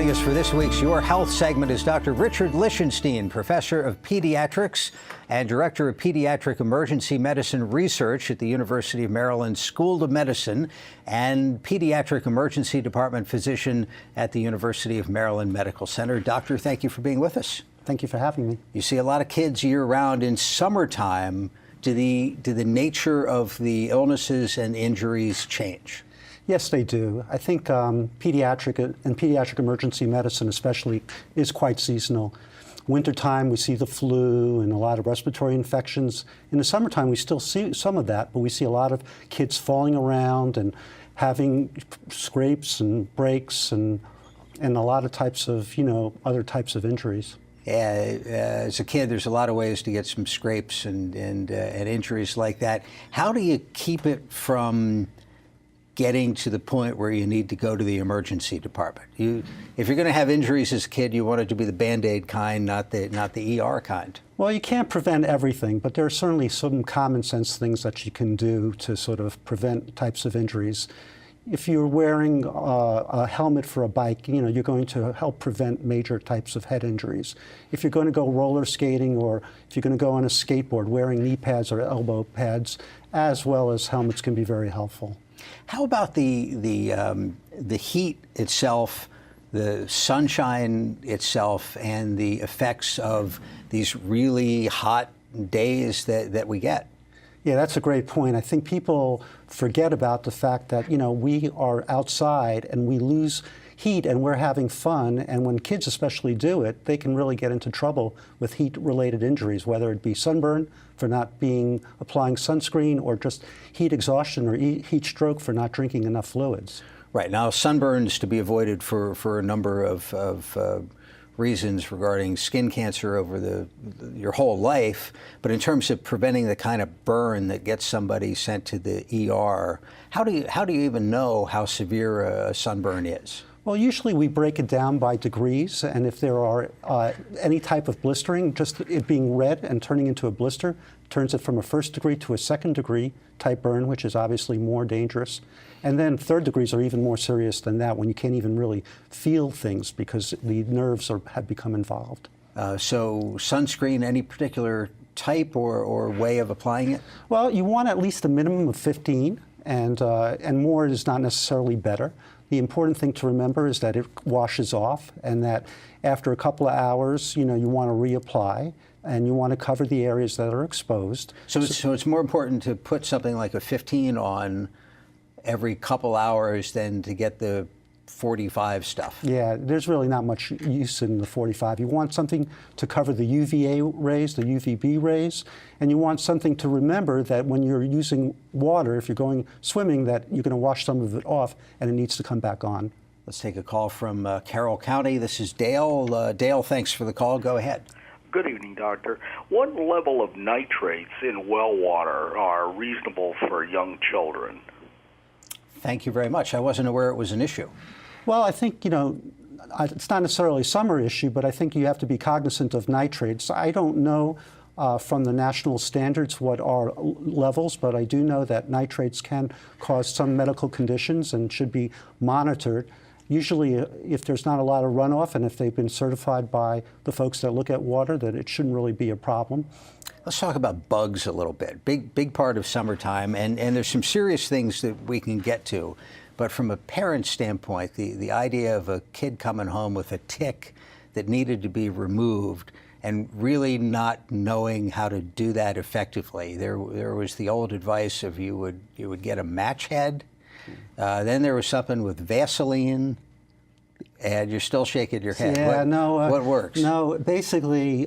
Joining us for this week's Your Health segment is Dr. Richard Lichenstein, Professor of Pediatrics and Director of Pediatric Emergency Medicine Research at the University of Maryland School of Medicine and Pediatric Emergency Department Physician at the University of Maryland Medical Center. Doctor, thank you for being with us. Thank you for having me. You see a lot of kids year-round. In summertime, do the nature of the illnesses and injuries change? Yes, they do. I think pediatric emergency medicine especially is quite seasonal. Wintertime, we see the flu and a lot of respiratory infections. In the summertime, we still see some of that, but we see a lot of kids falling around and having scrapes and breaks and a lot of types of, other types of injuries. As a kid, there's a lot of ways to get some scrapes and injuries like that. How do you keep it from getting to the point where you need to go to the emergency department? If you're going to have injuries as a kid, you want it to be the Band-Aid kind, not the ER kind. Well, you can't prevent everything, but there are certainly some common sense things that you can do to sort of prevent types of injuries. If you're wearing a helmet for a bike, you're going to help prevent major types of head injuries. If you're going to go roller skating or if you're going to go on a skateboard, wearing knee pads or elbow pads, as well as helmets, can be very helpful. How about the heat itself, the sunshine itself, and the effects of these really hot days that we get? Yeah, that's a great point. I think people forget about the fact that, we are outside and we lose heat and we're having fun. And when kids especially do it, they can really get into trouble with heat-related injuries, whether it be sunburn for not applying sunscreen, or just heat exhaustion or heat stroke for not drinking enough fluids. Right. Now, sunburns to be avoided for a number of reasons regarding skin cancer over your whole life, but in terms of preventing the kind of burn that gets somebody sent to the ER, how do you even know how severe a sunburn is? Well, usually we break it down by degrees, and if there are any type of blistering, just it being red and turning into a blister turns it from a first degree to a second degree type burn, which is obviously more dangerous. And then third degrees are even more serious than that, when you can't even really feel things because the nerves have become involved. So sunscreen, any particular type or way of applying it? Well, you want at least a minimum of 15, and more is not necessarily better. The important thing to remember is that it washes off, and that after a couple of hours, you want to reapply, and you want to cover the areas that are exposed. So it's more important to put something like a 15 on every couple hours than to get the 45 stuff. Yeah, there's really not much use in the 45. You want something to cover the UVA rays, the UVB rays, and you want something to remember that when you're using water, if you're going swimming, that you're going to wash some of it off and it needs to come back on. Let's take a call from Carroll County. This is Dale. Dale, thanks for the call. Go ahead. Good evening, Doctor. What level of nitrates in well water are reasonable for young children? Thank you very much. I wasn't aware it was an issue. Well, I think, it's not necessarily a summer issue, but I think you have to be cognizant of nitrates. I don't know from the national standards what are levels, but I do know that nitrates can cause some medical conditions and should be monitored. Usually, if there's not a lot of runoff and if they've been certified by the folks that look at water, that it shouldn't really be a problem. Let's talk about bugs a little bit. Big part of summertime, and there's some serious things that we can get to. But from a parent standpoint, the idea of a kid coming home with a tick that needed to be removed and really not knowing how to do that effectively. There was the old advice of you would get a match head. Then there was something with Vaseline, and you're still shaking your head. Yeah, what works? No, basically,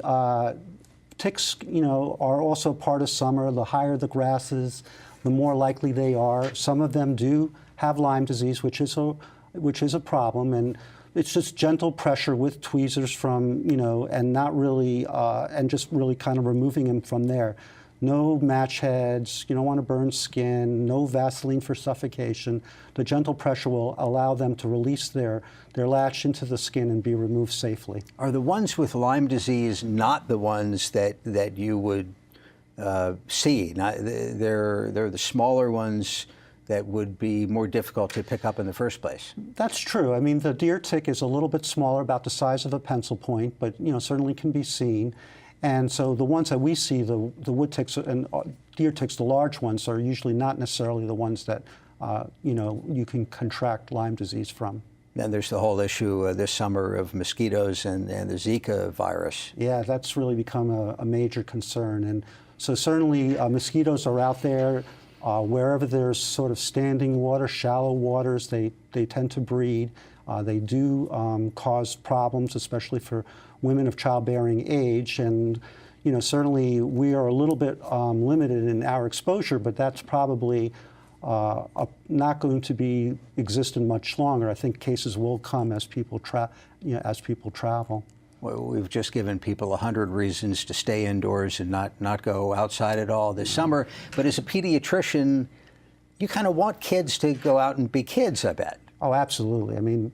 ticks, are also part of summer. The higher the grasses, the more likely they are. Some of them do have Lyme disease, which is a problem, and it's just gentle pressure with tweezers from, and not really, and just really kind of removing them from there. No match heads, you don't want to burn skin, no Vaseline for suffocation. The gentle pressure will allow them to release their latch into the skin and be removed safely. Are the ones with Lyme disease not the ones that you would see? They're the smaller ones that would be more difficult to pick up in the first place. That's true. I mean, the deer tick is a little bit smaller, about the size of a pencil point, but certainly can be seen. And so the ones that we see, the wood ticks and deer ticks, the large ones, are usually not necessarily the ones that you can contract Lyme disease from. Then there's the whole issue this summer of mosquitoes and the Zika virus. Yeah, that's really become a major concern. And so certainly mosquitoes are out there. Wherever there's sort of standing water, shallow waters, they tend to breed. They do cause problems, especially for women of childbearing age. And certainly we are a little bit limited in our exposure, but that's probably not going to be existent much longer. I think cases will come as people travel. Well, we've just given people 100 reasons to stay indoors and not go outside at all this summer. But as a pediatrician, you kind of want kids to go out and be kids, I bet. Oh, absolutely. I mean,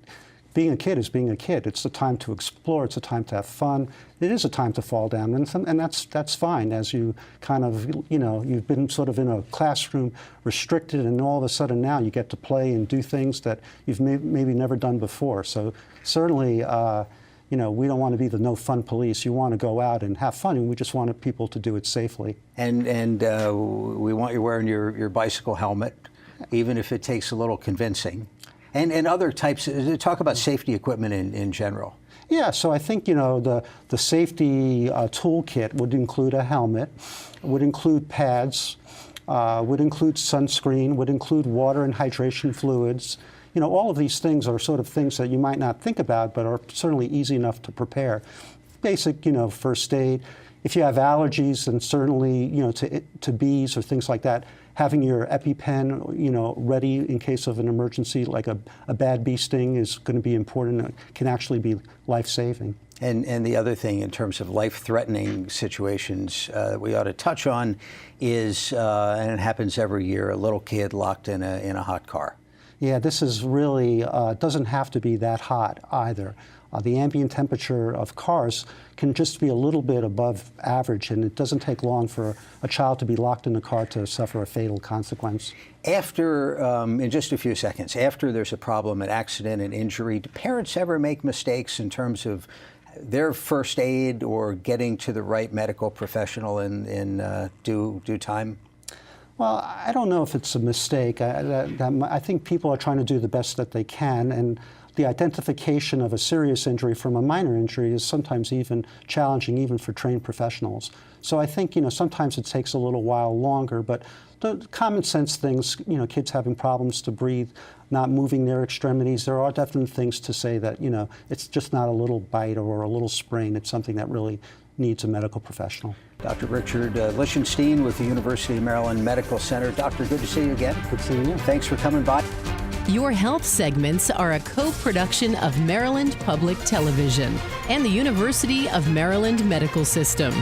being a kid is being a kid. It's a time to explore. It's a time to have fun. It is a time to fall down, and that's fine. As you kind of, you've been sort of in a classroom restricted, and all of a sudden now you get to play and do things that you've maybe never done before. So certainly, we don't want to be the no fun police. You want to go out and have fun, and we just want people to do it safely. And we want you wearing your bicycle helmet, even if it takes a little convincing. And other types, talk about safety equipment in general. Yeah, so I think, the safety toolkit would include a helmet, would include pads, would include sunscreen, would include water and hydration fluids. All of these things are sort of things that you might not think about, but are certainly easy enough to prepare. Basic, first aid. If you have allergies, then certainly, to bees or things like that, having your EpiPen, ready in case of an emergency, like a bad bee sting, is going to be important. It can actually be life-saving. And the other thing in terms of life-threatening situations we ought to touch on is, and it happens every year, a little kid locked in a hot car. Yeah, this is really, doesn't have to be that hot either. The ambient temperature of cars can just be a little bit above average, and it doesn't take long for a child to be locked in a car to suffer a fatal consequence. After, in just a few seconds, after there's a problem, an accident, an injury, do parents ever make mistakes in terms of their first aid or getting to the right medical professional in due time? Well, I don't know if it's a mistake. I think people are trying to do the best that they can, and the identification of a serious injury from a minor injury is sometimes even challenging, even for trained professionals. So I think, sometimes it takes a little while longer, but the common sense things, kids having problems to breathe, not moving their extremities, there are definite things to say that, it's just not a little bite or a little sprain. It's something that really needs a medical professional. Dr. Richard Lichenstein with the University of Maryland Medical Center. Doctor, good to see you again. Good seeing you. Thanks for coming by. Your health segments are a co-production of Maryland Public Television and the University of Maryland Medical System.